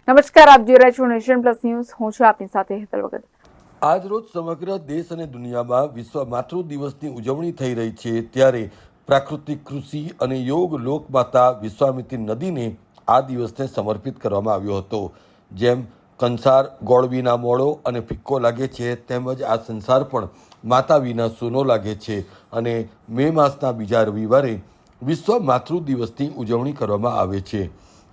નમસ્કાર, આપ જોઈ રહ્યા છો નેશન પ્લસ ન્યૂઝ. હું છું આપની સાથે હેતલ વગર. આજ રોજ સમગ્ર દેશ અને દુનિયામાં વિશ્વ માતૃ દિવસની ઉજવણી થઈ રહી છે, ત્યારે પ્રાકૃતિક કૃષિ અને યોગ લોકમાતા વિશ્વામિત્રી નદીને આ દિવસને સમર્પિત કરવામાં આવ્યો હતો. જેમ કંસાર ગોળ વિના મોળો અને ફિક્કો લાગે છે, તેમજ આ સંસાર પણ માતા વિના સૂનો લાગે છે. અને મે માસના બીજા રવિવારે વિશ્વ માતૃ દિવસની ઉજવણી કરવામાં આવે છે.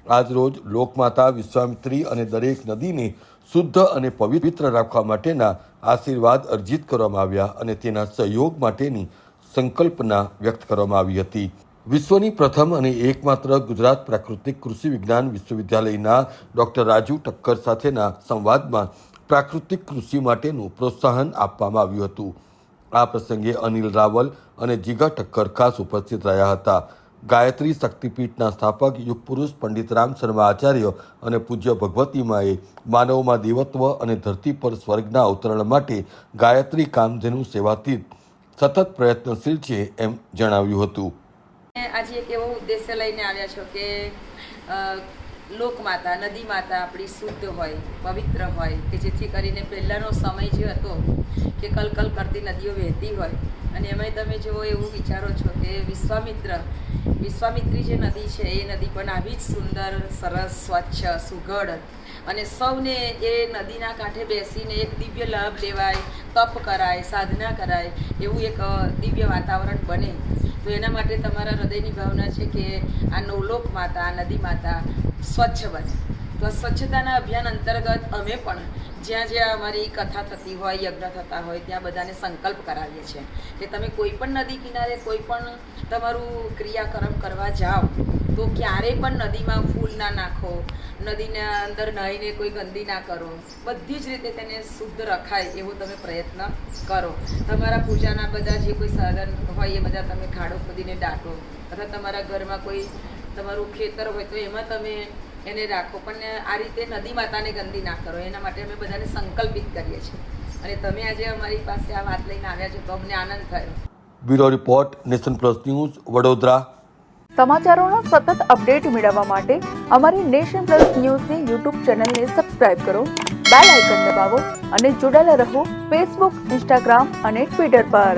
આજ રોજ લોકમાતા વિશ્વામિત્રી અને દરેક નદીને શુદ્ધ અને પવિત્ર રાખવા માટેના આશીર્વાદ અર્જિત કરવામાં આવ્યા અને તેના સહયોગ માટેની સંકલ્પના વ્યક્ત કરવામાં આવી હતી. વિશ્વની પ્રથમ અને એકમાત્ર ગુજરાત પ્રાકૃતિક કૃષિ વિજ્ઞાન વિશ્વવિદ્યાલયના ડૉક્ટર રાજુ ઠક્કર સાથેના સંવાદમાં પ્રાકૃતિક કૃષિ માટેનું પ્રોત્સાહન આપવામાં આવ્યું હતું. આ પ્રસંગે અનિલ રાવલ અને જીગા ઠક્કર ખાસ ઉપસ્થિત રહ્યા હતા. ગાયત્રી શક્તિપીઠના સ્થાપક યુગ પુરુષ પંડિત રામ શર્મા આચાર્ય અને પૂજ્ય ભગવતી માએ માનવમાં દેવત્વ અને ધરતી પર સ્વર્ગના અવતરણ માટે ગાયત્રી કામધેનુ સેવાથી સતત પ્રયત્નશીલ છે એમ જણાવ્યું હતું. આજે એક એવો ઉદ્દેશ્ય લઈને આવ્યા છો કે લોકમાતા નદી માતા આપણી શુદ્ધ હોય, પવિત્ર હોય, કે જેથી કરીને પહેલાંનો સમય જે હતો કે કલકલ કરતી નદીઓ વહેતી હોય અને એમાંય તમે જો એવું વિચારો છો કે વિશ્વામિત્રી જે નદી છે એ નદી પણ આવી જ સુંદર, સરસ, સ્વચ્છ, સુઘડ અને સૌને એ નદીના કાંઠે બેસીને એક દિવ્ય લાભ લેવાય, તપ કરાય, સાધના કરાય એવું એક દિવ્ય વાતાવરણ બને. તો એના માટે તમારા હૃદયની ભાવના છે કે આ નવલોક માતા, આ નદી માતા સ્વચ્છ બને. તો આ સ્વચ્છતાના અભિયાન અંતર્ગત અમે પણ જ્યાં જ્યાં અમારી કથા થતી હોય, યજ્ઞ થતા હોય, ત્યાં બધાને સંકલ્પ કરાવીએ છીએ કે તમે કોઈ પણ નદી કિનારે કોઈ પણ તમારું ક્રિયાકર્મ કરવા જાઓ તો ક્યારેય પણ નદીમાં ફૂલ ના નાખો, નદીના અંદર નાહીને કોઈ ગંદી ના કરો, બધી જ રીતે તેને શુદ્ધ રખાય એવો તમે પ્રયત્ન કરો. તમારા પૂજાના બધા જે કોઈ સાધન હોય એ બધા તમે ખાડો ખોદીને દાટો, અથવા તમારા ઘરમાં કોઈ તમારું ખેતર હોય તો એમાં તમે એને રાખો, પણ આ રીતે નદી માતાને ગંદી ના કરો. એના માટે અમે બધાને સંકલ્પિત કરીએ છીએ અને તમે આજે અમારી પાસે આ વાત લઈને આવ્યા છો તો અમને આનંદ થયો. Bureau report, Nation Plus News, Vadodara. સમાચારોના સતત અપડેટ મેળવવા માટે અમારી નેશન પ્લસ ન્યૂઝની યુટ્યુબ ચેનલને સબસ્ક્રાઇબ કરો, બેલ આઇકન દબાવો અને જોડાયેલા રહો ફેસબુક, ઇન્સ્ટાગ્રામ અને ટ્વિટર પર.